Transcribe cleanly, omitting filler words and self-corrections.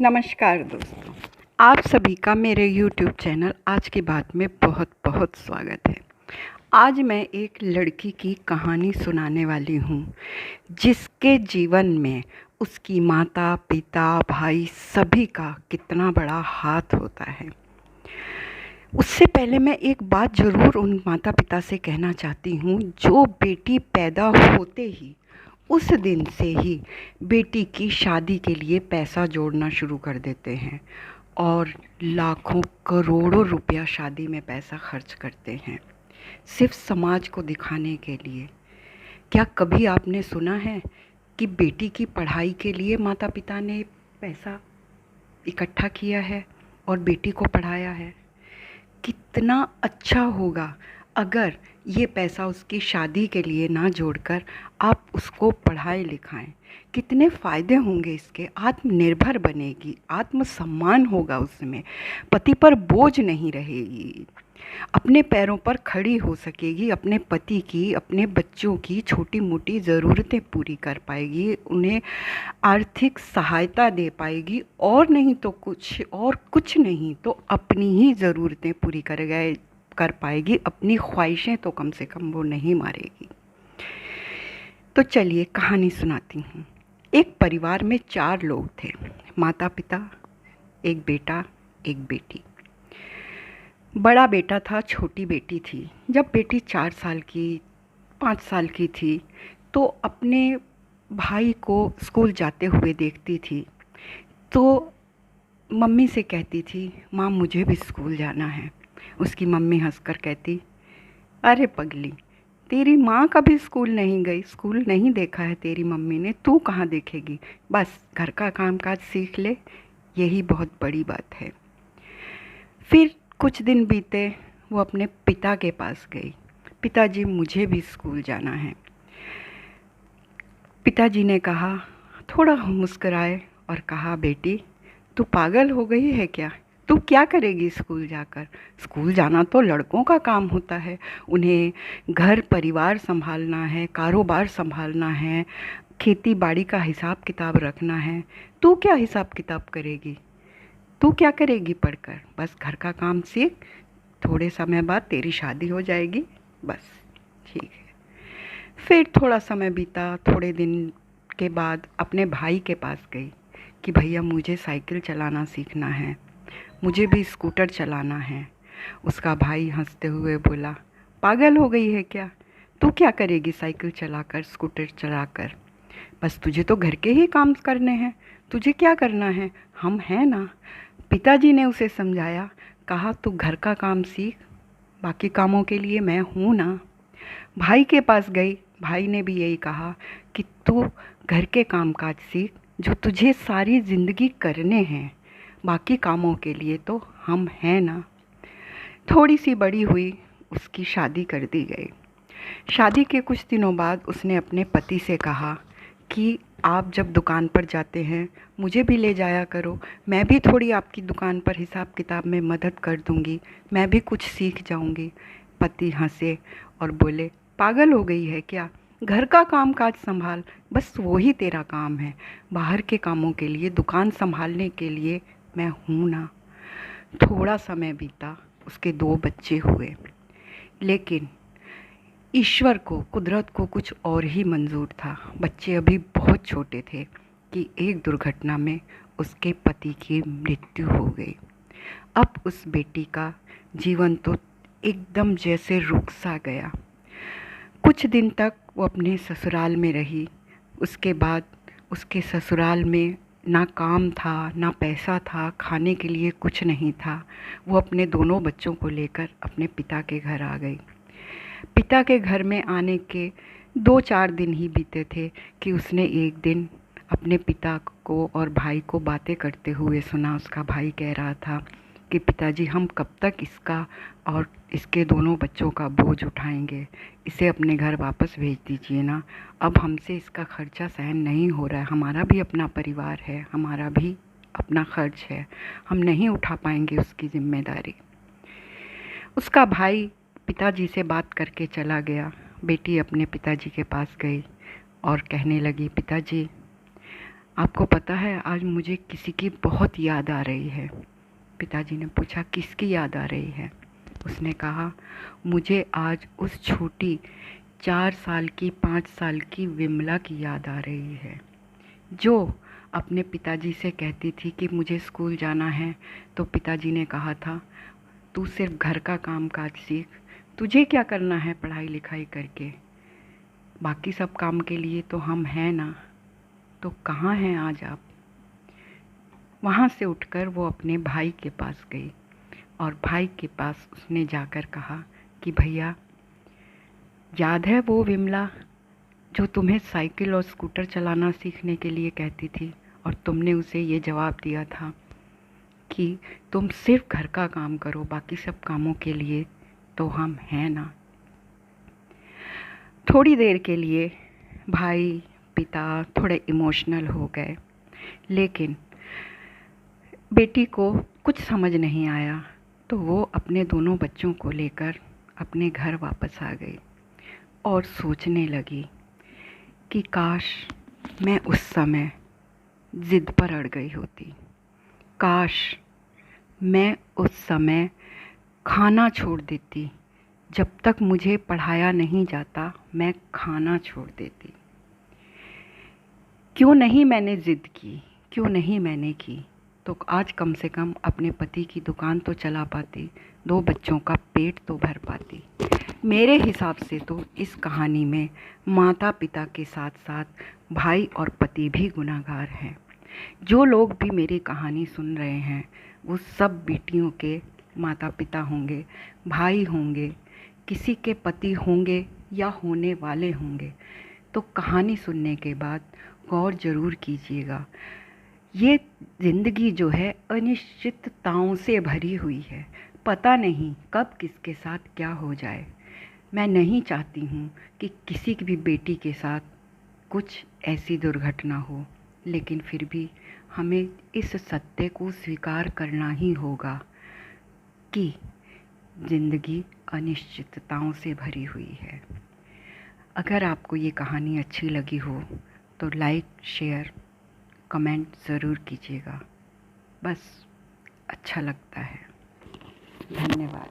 नमस्कार दोस्तों, आप सभी का मेरे YouTube चैनल आज की बात में बहुत बहुत स्वागत है। आज मैं एक लड़की की कहानी सुनाने वाली हूँ जिसके जीवन में उसकी माता पिता भाई सभी का कितना बड़ा हाथ होता है। उससे पहले मैं एक बात ज़रूर उन माता पिता से कहना चाहती हूँ जो बेटी पैदा होते ही उस दिन से ही बेटी की शादी के लिए पैसा जोड़ना शुरू कर देते हैं और लाखों करोड़ों रुपया शादी में पैसा खर्च करते हैं सिर्फ समाज को दिखाने के लिए। क्या कभी आपने सुना है कि बेटी की पढ़ाई के लिए माता पिता ने पैसा इकट्ठा किया है और बेटी को पढ़ाया है? कितना अच्छा होगा अगर ये पैसा उसकी शादी के लिए ना जोड़कर आप उसको पढ़ाएं लिखाएं। कितने फ़ायदे होंगे इसके। आत्मनिर्भर बनेगी, आत्मसम्मान होगा उसमें, पति पर बोझ नहीं रहेगी, अपने पैरों पर खड़ी हो सकेगी, अपने पति की, अपने बच्चों की छोटी मोटी ज़रूरतें पूरी कर पाएगी, उन्हें आर्थिक सहायता दे पाएगी और नहीं तो कुछ नहीं तो अपनी ही ज़रूरतें पूरी कर पाएगी, अपनी ख्वाहिशें तो कम से कम वो नहीं मारेगी। तो चलिए कहानी सुनाती हूँ। एक परिवार में 4 लोग थे, माता पिता, एक बेटा, एक बेटी। बड़ा बेटा था, छोटी बेटी थी। जब बेटी 4 साल की 5 साल की थी तो अपने भाई को स्कूल जाते हुए देखती थी तो मम्मी से कहती थी, माँ मुझे भी स्कूल जाना है। उसकी मम्मी हंसकर कहती, अरे पगली, तेरी माँ कभी स्कूल नहीं गई, स्कूल नहीं देखा है तेरी मम्मी ने, तू कहाँ देखेगी, बस घर का कामकाज सीख ले, यही बहुत बड़ी बात है। फिर कुछ दिन बीते, वो अपने पिता के पास गई। पिताजी मुझे भी स्कूल जाना है। पिताजी ने कहा, थोड़ा मुस्कराए और कहा, बेटी तू पागल हो गई है क्या? तू क्या करेगी स्कूल जाकर? स्कूल जाना तो लड़कों का काम होता है, उन्हें घर परिवार संभालना है, कारोबार संभालना है, खेती बाड़ी का हिसाब किताब रखना है। तू क्या हिसाब किताब करेगी? तू क्या करेगी पढ़कर? बस घर का काम सीख, थोड़े समय बाद तेरी शादी हो जाएगी, बस। ठीक है। फिर थोड़ा समय बीता, थोड़े दिन के बाद अपने भाई के पास गई कि भैया मुझे साइकिल चलाना सीखना है, मुझे भी स्कूटर चलाना है। उसका भाई हंसते हुए बोला, पागल हो गई है क्या? तू क्या करेगी साइकिल चलाकर, स्कूटर चलाकर? बस तुझे तो घर के ही काम करने हैं, तुझे क्या करना है, हम हैं ना। पिताजी ने उसे समझाया, कहा तू घर का काम सीख, बाकी कामों के लिए मैं हूँ ना। भाई के पास गई, भाई ने भी यही कहा कि तू घर के कामकाज सीख जो तुझे सारी ज़िंदगी करने हैं, बाकी कामों के लिए तो हम हैं ना। थोड़ी सी बड़ी हुई, उसकी शादी कर दी गई। शादी के कुछ दिनों बाद उसने अपने पति से कहा कि आप जब दुकान पर जाते हैं मुझे भी ले जाया करो, मैं भी थोड़ी आपकी दुकान पर हिसाब किताब में मदद कर दूंगी, मैं भी कुछ सीख जाऊंगी। पति हंसे और बोले, पागल हो गई है क्या? घर का काम काज संभाल, बस वही तेरा काम है, बाहर के कामों के लिए, दुकान संभालने के लिए मैं हूँ ना। थोड़ा समय बीता, उसके 2 बच्चे हुए, लेकिन ईश्वर को, कुदरत को कुछ और ही मंजूर था। बच्चे अभी बहुत छोटे थे कि एक दुर्घटना में उसके पति की मृत्यु हो गई। अब उस बेटी का जीवन तो एकदम जैसे रुक सा गया। कुछ दिन तक वो अपने ससुराल में रही। उसके बाद उसके ससुराल में ना काम था, ना पैसा था, खाने के लिए कुछ नहीं था। वो अपने दोनों बच्चों को लेकर अपने पिता के घर आ गई। पिता के घर में आने के 2-4 दिन ही बीते थे कि उसने एक दिन अपने पिता को और भाई को बातें करते हुए सुना। उसका भाई कह रहा था कि पिताजी हम कब तक इसका और इसके दोनों बच्चों का बोझ उठाएंगे, इसे अपने घर वापस भेज दीजिए ना, अब हमसे इसका खर्चा सहन नहीं हो रहा है, हमारा भी अपना परिवार है, हमारा भी अपना खर्च है, हम नहीं उठा पाएंगे उसकी जिम्मेदारी। उसका भाई पिताजी से बात करके चला गया। बेटी अपने पिताजी के पास गई और कहने लगी, पिताजी आपको पता है आज मुझे किसी की बहुत याद आ रही है। पिताजी ने पूछा, किसकी याद आ रही है? उसने कहा, मुझे आज उस छोटी 4 साल की 5 साल की विमला की याद आ रही है, जो अपने पिताजी से कहती थी कि मुझे स्कूल जाना है, तो पिताजी ने कहा था, तू सिर्फ घर का काम काज सीख, तुझे क्या करना है पढ़ाई लिखाई करके, बाकी सब काम के लिए तो हम हैं ना। तो कहाँ हैं आज आप? वहाँ से उठकर वो अपने भाई के पास गई और भाई के पास उसने जाकर कहा कि भैया, याद है वो विमला जो तुम्हें साइकिल और स्कूटर चलाना सीखने के लिए कहती थी, और तुमने उसे ये जवाब दिया था कि तुम सिर्फ घर का काम करो, बाकी सब कामों के लिए तो हम हैं ना। थोड़ी देर के लिए भाई पिता थोड़े इमोशनल हो गए, लेकिन बेटी को कुछ समझ नहीं आया, तो वो अपने दोनों बच्चों को लेकर अपने घर वापस आ गई और सोचने लगी कि काश मैं उस समय ज़िद पर अड़ गई होती, काश मैं उस समय खाना छोड़ देती, जब तक मुझे पढ़ाया नहीं जाता मैं खाना छोड़ देती। क्यों नहीं मैंने ज़िद की, क्यों नहीं मैंने की, तो आज कम से कम अपने पति की दुकान तो चला पाती, 2 बच्चों का पेट तो भर पाती। मेरे हिसाब से तो इस कहानी में माता पिता के साथ साथ भाई और पति भी गुनहगार हैं। जो लोग भी मेरी कहानी सुन रहे हैं वो सब बेटियों के माता पिता होंगे, भाई होंगे, किसी के पति होंगे या होने वाले होंगे। तो कहानी सुनने के बाद गौर ज़रूर कीजिएगा। ये ज़िंदगी जो है अनिश्चितताओं से भरी हुई है, पता नहीं कब किसके साथ क्या हो जाए। मैं नहीं चाहती हूँ कि किसी की भी बेटी के साथ कुछ ऐसी दुर्घटना हो, लेकिन फिर भी हमें इस सत्य को स्वीकार करना ही होगा कि ज़िंदगी अनिश्चितताओं से भरी हुई है। अगर आपको ये कहानी अच्छी लगी हो तो लाइक, शेयर, कमेंट ज़रूर कीजिएगा। बस अच्छा लगता है। धन्यवाद।